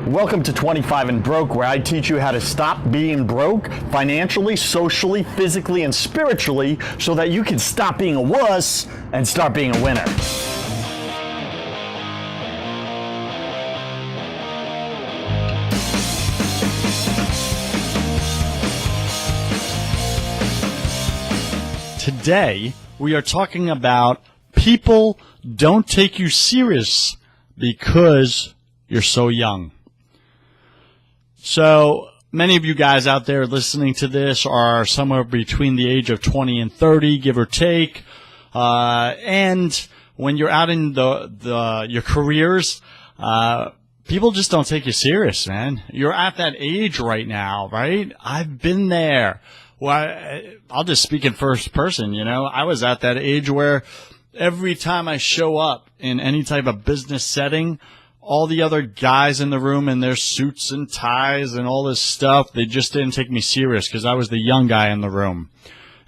Welcome to 25 and Broke, where I teach you how to stop being broke financially, socially, physically, and spiritually so that you can stop being a wuss and start being a winner. Today, we are talking about people don't take you serious because you're so young. So many of you guys out there listening to this are somewhere between the age of 20 and 30, give or take. And when you're out in your careers, people just don't take you serious, man. You're at that age right now, right? I've been there. Well, I'll just speak in first person, I was at that age where every time I show up in any type of business setting, all the other guys in the room in their suits and ties and all this stuff, they just didn't take me serious because I was the young guy in the room.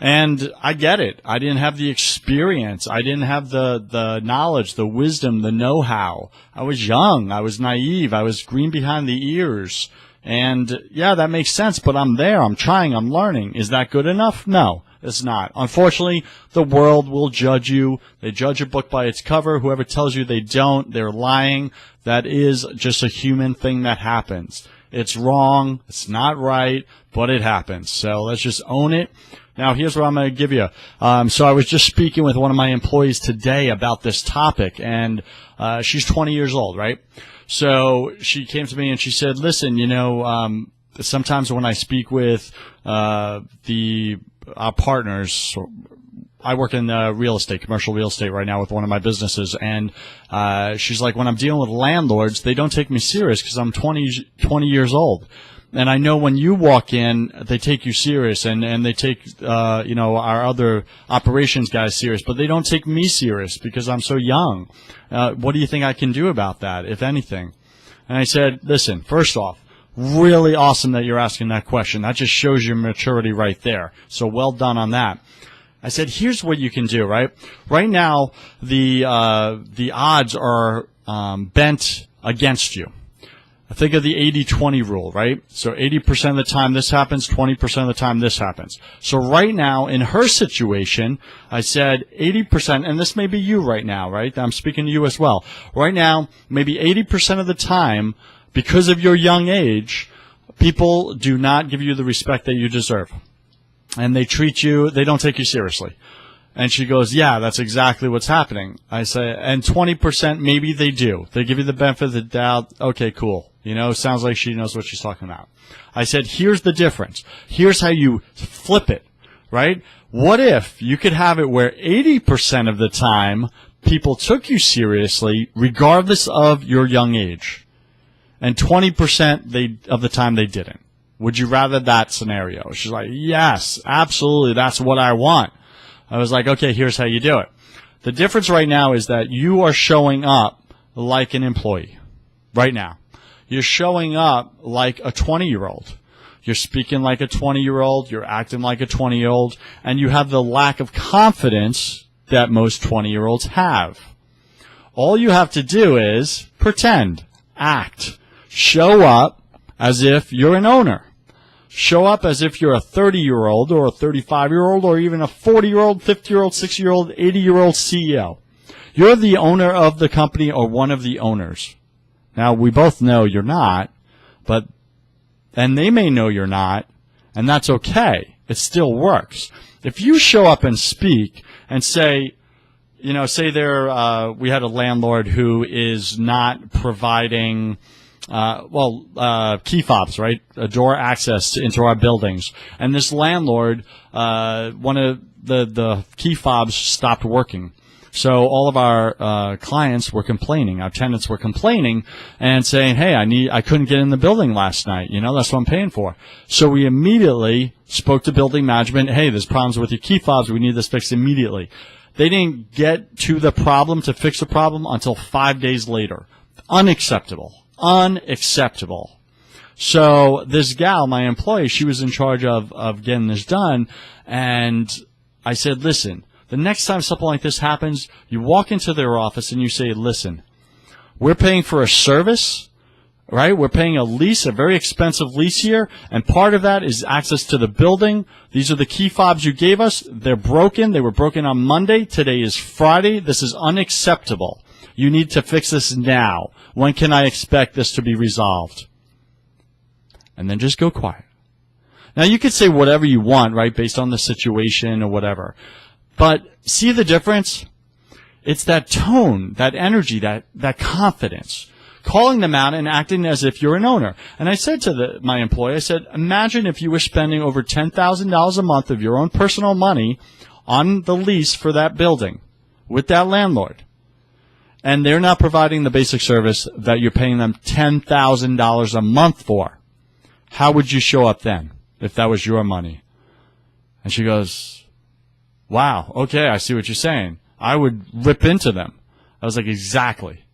And I get it. I didn't have the experience. I didn't have the knowledge, the wisdom, the know-how. I was young. I was naive. I was green behind the ears. And yeah, that makes sense, but I'm there. I'm trying. I'm learning. Is that good enough? No. It's not. Unfortunately, the world will judge you. They judge a book by its cover. Whoever tells you they don't, they're lying. That is just a human thing that happens. It's wrong. It's not right, but it happens. So let's just own it. Now, here's what I'm going to give you. So I was just speaking with one of my employees today about this topic, and she's 20 years old, right? So she came to me and she said, listen, sometimes when I speak with our partners, I work in real estate, commercial real estate right now with one of my businesses, and she's like, when I'm dealing with landlords, they don't take me serious because I'm 20 years old. And I know when you walk in, they take you serious, and they take, our other operations guys serious, but they don't take me serious because I'm so young. What do you think I can do about that, if anything? And I said, listen, first off, really awesome that you're asking that question. That just shows your maturity right there. So well done on that. I said, here's what you can do, right? Right now, the odds are bent against you. Think of the 80-20 rule, right? So 80% of the time this happens, 20% of the time this happens. So right now, in her situation, I said 80%, and this may be you right now, right? I'm speaking to you as well. Right now, maybe 80% of the time, because of your young age, people do not give you the respect that you deserve. And they don't take you seriously. And she goes, yeah, that's exactly what's happening. I say, and 20% maybe they do. They give you the benefit of the doubt. Okay, cool. Sounds like she knows what she's talking about. I said, here's the difference. Here's how you flip it, right? What if you could have it where 80% of the time people took you seriously regardless of your young age, and 20% of the time they didn't? Would you rather that scenario? She's like, yes, absolutely. That's what I want. I was like, okay, here's how you do it. The difference right now is that you are showing up like an employee right now. You're showing up like a 20-year-old. You're speaking like a 20-year-old. You're acting like a 20-year-old. And you have the lack of confidence that most 20-year-olds have. All you have to do is pretend, act, show up as if you're an owner. Show up as if you're a 30-year-old or a 35-year-old or even a 40-year-old, 50-year-old, 60-year-old, 80-year-old CEO. You're the owner of the company or one of the owners. Now, we both know you're not, and they may know you're not, and that's okay. It still works. If you show up and speak and say we had a landlord who is not providing key fobs, right? Door access into our buildings. And this landlord, one of the key fobs stopped working. So all of our clients were complaining. Our tenants were complaining and saying, hey, I couldn't get in the building last night. That's what I'm paying for. So we immediately spoke to building management. Hey, there's problems with your key fobs. We need this fixed immediately. They didn't get to the problem to fix the problem until 5 days later. Unacceptable. So this gal, my employee, she was in charge of getting this done. And I said, listen, the next time something like this happens, you walk into their office and you say, listen, we're paying for a service right? We're paying a lease, a very expensive lease here, and part of that is access to the building. These are the key fobs you gave us. They're broken. They were broken on Monday. Today is Friday. This is unacceptable. You need to fix this now. When can I expect this to be resolved? And then just go quiet. Now, you could say whatever you want, right, based on the situation or whatever. But see the difference? It's that tone, that energy, that confidence. Calling them out and acting as if you're an owner. And I said to my employee, I said, imagine if you were spending over $10,000 a month of your own personal money on the lease for that building with that landlord. And they're not providing the basic service that you're paying them $10,000 a month for. How would you show up then if that was your money? And she goes, wow, okay, I see what you're saying. I would rip into them. I was like, exactly.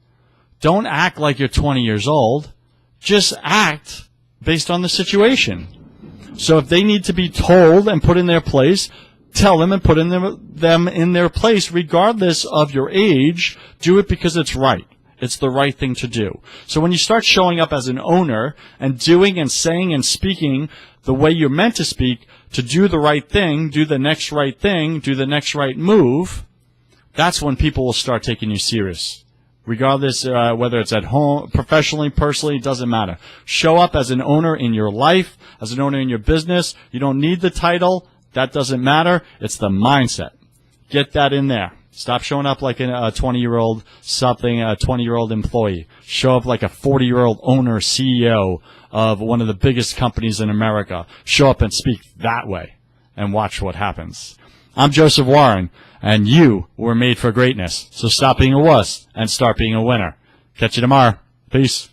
Don't act like you're 20 years old. Just act based on the situation. So if they need to be told and put in their place, tell them and put them in their place regardless of your age. Do it because it's right. It's the right thing to do. So when you start showing up as an owner and doing and saying and speaking the way you're meant to speak, to do the right thing, do the next right thing, do the next right move, that's when people will start taking you serious. Regardless whether it's at home, professionally, personally, it doesn't matter. Show up as an owner in your life, as an owner in your business. You don't need the title. That doesn't matter. It's the mindset. Get that in there. Stop showing up like a 20-year-old something, a 20-year-old employee. Show up like a 40-year-old owner, CEO of one of the biggest companies in America. Show up and speak that way and watch what happens. I'm Joseph Warren, and you were made for greatness. So stop being a wuss and start being a winner. Catch you tomorrow. Peace.